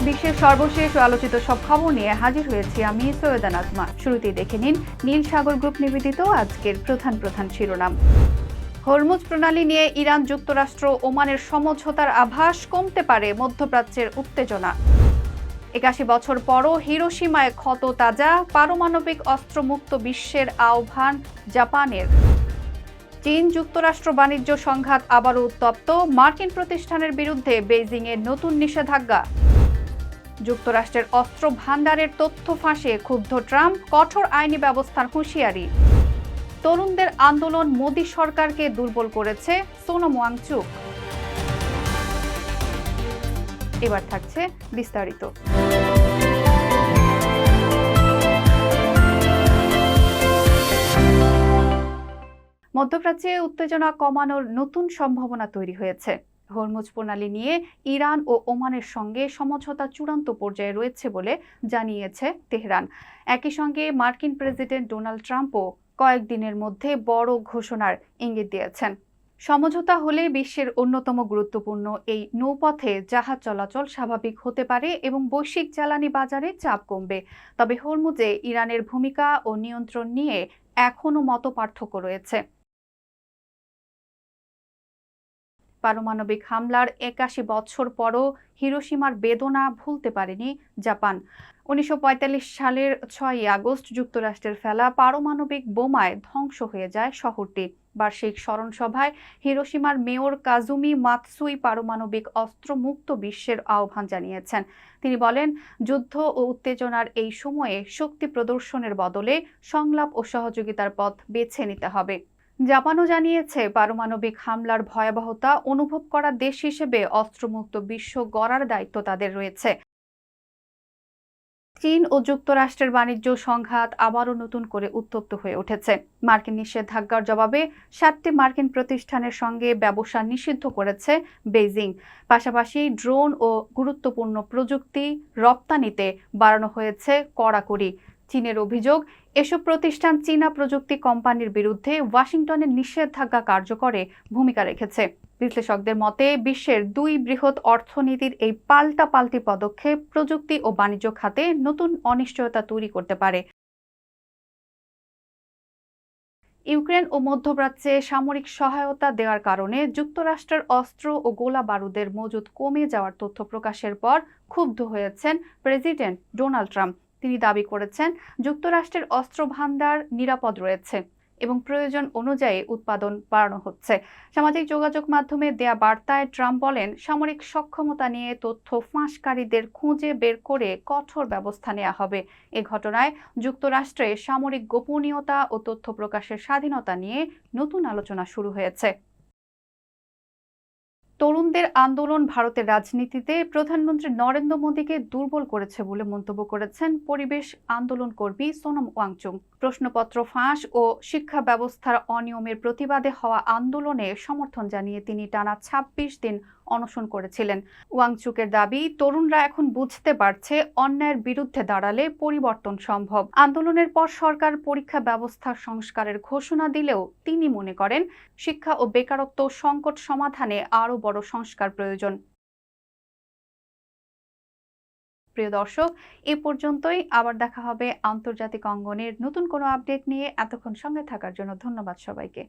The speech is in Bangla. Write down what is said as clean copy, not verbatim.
বিশ্বের সর্বশেষ আলোচিত সব খবর নিয়ে হাজির হয়েছি আমি সৈয়দা নাজমা। শুরুতেই দেখে নিন নীল সাগর গ্রুপ নিবেদিত আজকের প্রধান শিরোনাম। হরমুজ প্রণালী নিয়ে ইরান যুক্তরাষ্ট্র ওমানের সমঝোতার আভাস, কমতে পারে মধ্যপ্রাচ্যের উত্তেজনা। ৮১ বছর পরও হিরোশিমায় ক্ষত তাজা, পারমাণবিক অস্ত্রমুক্ত বিশ্বের আহ্বান জাপানের। চীন যুক্তরাষ্ট্র বাণিজ্য সংঘাত আবারও উত্তপ্ত, মার্কিন প্রতিষ্ঠানের বিরুদ্ধে বেইজিংয়ের নতুন নিষেধাজ্ঞা। যুক্তরাষ্ট্রের অস্ত্র ভান্ডারের তথ্য ফাঁসে ক্ষুব্ধ ট্রাম্প, কঠোর আইনি ব্যবস্থার হুঁশিয়ারি। তরুণদের আন্দোলন মোদি সরকারকে দুর্বল করেছে, সোনম ওয়াংচুক। এবার থাকছে বিস্তারিত। মধ্যপ্রাচ্যে উত্তেজনা কমানোর নতুন সম্ভাবনা তৈরি হয়েছে। হরমুজ প্রণালী নিয়ে ইরান ও ওমানের সঙ্গে সমঝোতা চূড়ান্ত পর্যায়ে রয়েছে বলে জানিয়েছে তেহরান। একই সঙ্গে মার্কিন প্রেসিডেন্ট ডোনাল্ড ট্রাম্পও কয়েকদিনের মধ্যে বড় ঘোষণার ইঙ্গিত দিয়েছেন। সমঝোতা হলে বিশ্বের অন্যতম গুরুত্বপূর্ণ এই নৌপথে জাহাজ চলাচল স্বাভাবিক হতে পারে এবং বৈশ্বিক জ্বালানি বাজারে চাপ কমবে। তবে হরমুজে ইরানের ভূমিকা ও নিয়ন্ত্রণ নিয়ে এখনও মতপার্থক্য রয়েছে। পারমাণবিক হামলার ৮১ বছর পরও হিরোশিমার বেদনা ভুলতে পারেনি জাপান। ১৯৪৫ সালের ৬ আগস্ট যুক্তরাষ্ট্রের ফেলা পারমাণবিক বোমায় ধ্বংস হয়ে যায় শহরটি। বার্ষিক স্মরণসভায় হিরোশিমার মেয়র কাজুমি মাতসুই পারমাণবিক অস্ত্রমুক্ত বিশ্বের আহ্বান জানিয়েছেন। তিনি বলেন, যুদ্ধ ও উত্তেজনার এই সময়ে শক্তি প্রদর্শনের বদলে সংলাপ ও সহযোগিতার পথ বেছে নিতে হবে। জাপানও জানিয়েছে, পারমাণবিক হামলার ভয়াবহতা অনুভব করা দেশ হিসেবে অস্ত্রমুক্ত বিশ্ব গড়ার দায়িত্ব তাদের রয়েছে। চীন ও যুক্তরাষ্ট্রের বাণিজ্য সংঘাত আবারও নতুন করে উত্তপ্ত হয়ে উঠেছে। মার্কিন নিষেধাজ্ঞার জবাবে ৭টি মার্কিন প্রতিষ্ঠানের সঙ্গে ব্যবসা নিষিদ্ধ করেছে বেইজিং। পাশাপাশি ড্রোন ও গুরুত্বপূর্ণ প্রযুক্তি রপ্তানিতে বাড়ানো হয়েছে কড়াকড়ি। চীনের অভিযোগ, এসব প্রতিষ্ঠান চীনা প্রযুক্তি কোম্পানির বিরুদ্ধে ওয়াশিংটনের নিষেধাজ্ঞা কার্যকরে ভূমিকা রেখেছে। বিশ্লেষকদের মতে, বিশ্বের দুই বৃহৎ অর্থনীতির এই পাল্টাপাল্টি পদক্ষেপ প্রযুক্তি ও বাণিজ্য খাতে নতুন অনিশ্চয়তা তৈরি করতে পারে। ইউক্রেন ও মধ্যপ্রাচ্যে সামরিক সহায়তা দেওয়ার কারণে যুক্তরাষ্ট্রের অস্ত্র ও গোলা বারুদের মজুদ কমে যাওয়ার তথ্য প্রকাশের পর ক্ষুব্ধ হয়েছেন প্রেসিডেন্ট ডোনাল্ড ট্রাম্প। তিনি দাবি করেছেন, যুক্তরাষ্ট্রের অস্ত্র ভান্ডার নিরাপদ রয়েছে এবং প্রয়োজন অনুযায়ী উৎপাদন বাড়ানো হচ্ছে। সামাজিক যোগাযোগ মাধ্যমে দেয়া বার্তায় ট্রাম্প বলেন, সামরিক সক্ষমতা নিয়ে তথ্য ফাঁসকারীদের খুঁজে বের করে কঠোর ব্যবস্থা নেওয়া হবে। এ ঘটনায় যুক্তরাষ্ট্রে সামরিক গোপনীয়তা ও তথ্য প্রকাশের স্বাধীনতা নিয়ে নতুন আলোচনা শুরু হয়েছে। তরুণদের আন্দোলন ভারতের রাজনীতিতে প্রধানমন্ত্রী নরেন্দ্র মোদীকে দুর্বল করেছে বলে মন্তব্য করেছেন পরিবেশ আন্দোলন কর্মী সোনম ওয়াংচুক। প্রশ্নপত্র ফাঁস ও শিক্ষা ব্যবস্থার অনিয়মের প্রতিবাদে হওয়া আন্দোলনে সমর্থন জানিয়ে তিনি টানা ২৬ দিন অনশন করেছিলেন। ওয়াংচুকের দাবি, তরুণরা এখন বুঝতে পারছে অন্যায়ের বিরুদ্ধে দাঁড়ালে পরিবর্তন সম্ভব। আন্দোলনের পর সরকার পরীক্ষা ব্যবস্থা সংস্কারের ঘোষণা দিলেও তিনি মনে করেন, শিক্ষা ও বেকারত্ব সংকট সমাধানে আরও বড় সংস্কার প্রয়োজন। প্রিয় দর্শক, এ পর্যন্তই। আবার দেখা হবে আন্তর্জাতিক অঙ্গনের নতুন কোনো আপডেট নিয়ে। এতক্ষণ সঙ্গে থাকার জন্য ধন্যবাদ সবাইকে।